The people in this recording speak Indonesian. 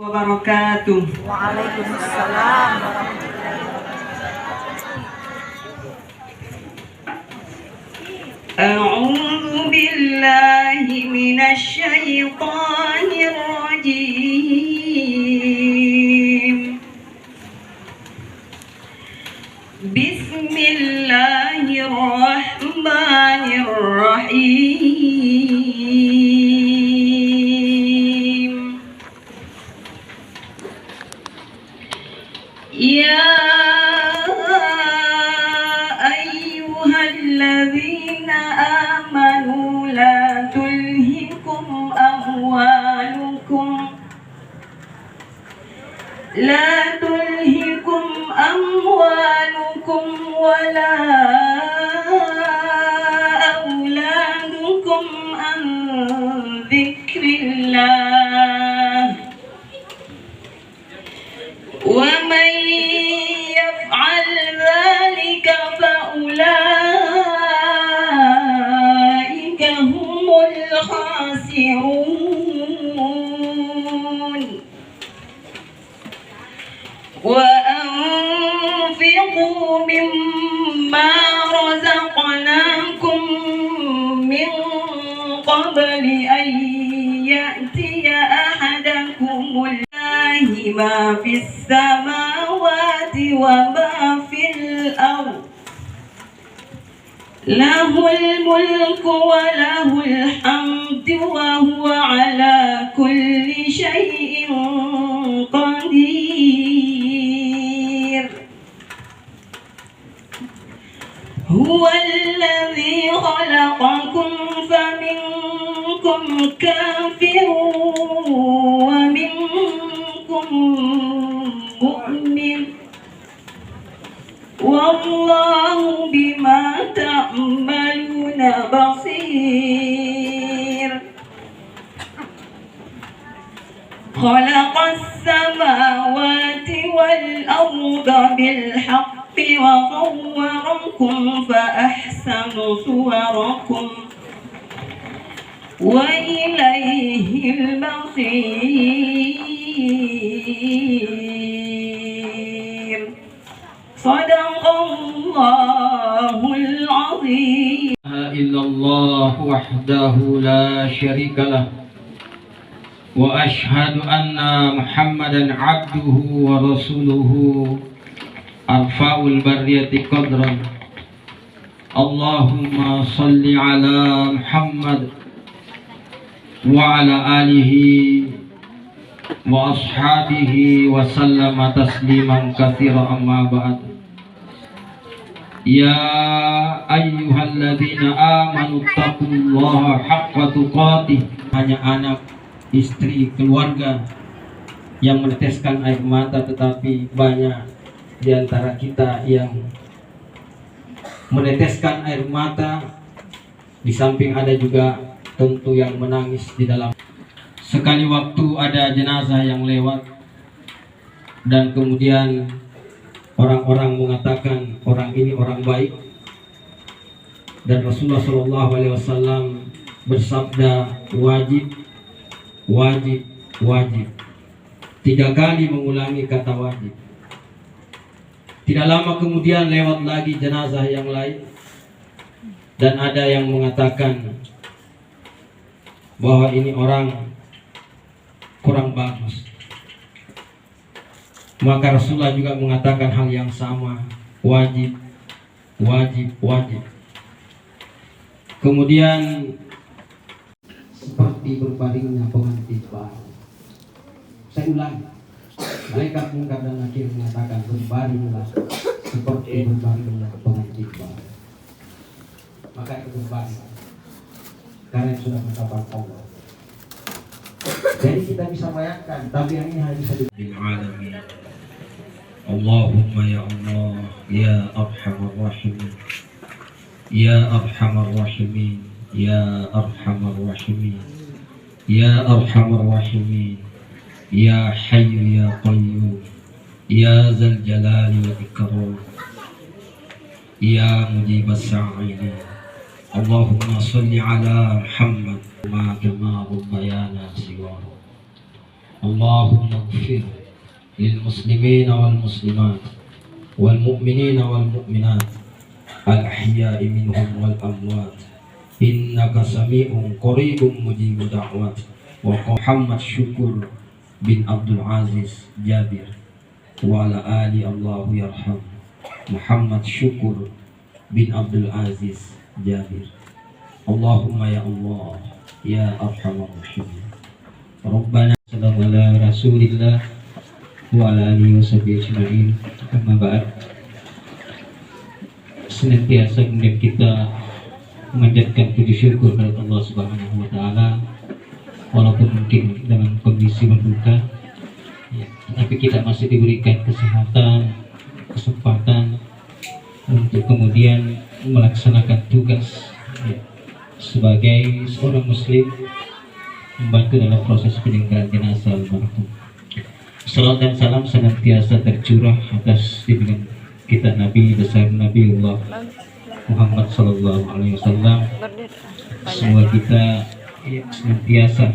wabarakatuh. Waalaikumsalam. A'udzu billahi minasy syaithanir rajim. Bismillahirrahmanirrahim. Ya ayyuhalladzina amanu la tulhikum amwalukum wala auladukum an dzikrillah wa man yaf'al dzalika fa ulaika humul khasirun. وأنفقوا مما رزقناكم من قبل أن يأتي أحدكم الله ما في السماوات وما في الأرض له الملك وله الحمد وهو على كل شيء قدير. هو الذي خلقكم فمنكم كافر ومنكم مؤمن والله بما تعملون بصير. خلق السماوات والأرض بالحق وصوركم فأحسن صوركم وإليه المصير. صدق الله العظيم. لا إله إلا الله وحده لا شريك له وأشهد أن محمدا عبده ورسوله أرفع البرية قدرا. اللهم صل على محمد وعلى آله وأصحابه وسلم تسليما كثيرا. أما بعد. يا أيها الذين آمنوا اتقوا الله حق تقاته. Hanya anak, istri, keluarga yang meneteskan air mata, tetapi banyak di antara kita yang meneteskan air mata, di samping ada juga tentu yang menangis di dalam. Sekali waktu ada jenazah yang lewat dan kemudian orang-orang mengatakan orang ini orang baik, dan Rasulullah SAW bersabda wajib, wajib, wajib. 3 kali mengulangi kata wajib. Tidak lama kemudian lewat lagi jenazah yang lain dan ada yang mengatakan bahwa ini orang kurang bagus. Maka Rasulullah juga mengatakan hal yang sama, wajib, wajib, wajib. Kemudian seperti berbaringnya pengantin baru. Saya ulangi, malaikat munkar dan nakir mengatakan berbaringlah seperti berbaringnya pengantin baru. Maka itu berbaring karena itu sudah mendapat Allah. Jadi kita bisa bayangkan, tapi yang ini hanya bisa dialamin. Allahumma ya Allah, ya arhamar rahimin, ya arhamar rahimin, ya arhamar rahimin, ya arhamar rahimin, ya hayyu ya qayyum, ya zal jalali wal ikram, ya mujibas sa'ilin. Allahumma salli ala Muhammad ma kama rabbayana siwahu. Allahumma ighfir lil muslimina wal muslimat wal mu'minina wal mu'minat al ahya'i minhum wal amwat innaka sami'un qaribun mujibud da'wat. Wa Muhammad Syukur bin Abdul Aziz Jabir wa ala ali Allahu yarham Muhammad Syukur bin Abdul Aziz Jabir. Allahumma ya Allah ya arhamar rahimin. Rabbana sallallahu ala rasulillah wa ala alihi wa sahbihi ajma'in. Amma ba'd. Senantiasa kemudian kita memanjatkan puji syukur kepada Allah Subhanahu wa taala walaupun mungkin dalam kondisi berduka ya, tapi kita masih diberikan kesehatan, kesempatan untuk kemudian melaksanakan tugas ya, sebagai seorang muslim membantu dalam proses penyelenggaraan jenazah almarhum. Salam dan salam senantiasa tercurah atas junjungan kita Nabi besar Nabiullah Muhammad sallallahu alaihi wasallam. Semua kita ya, senantiasa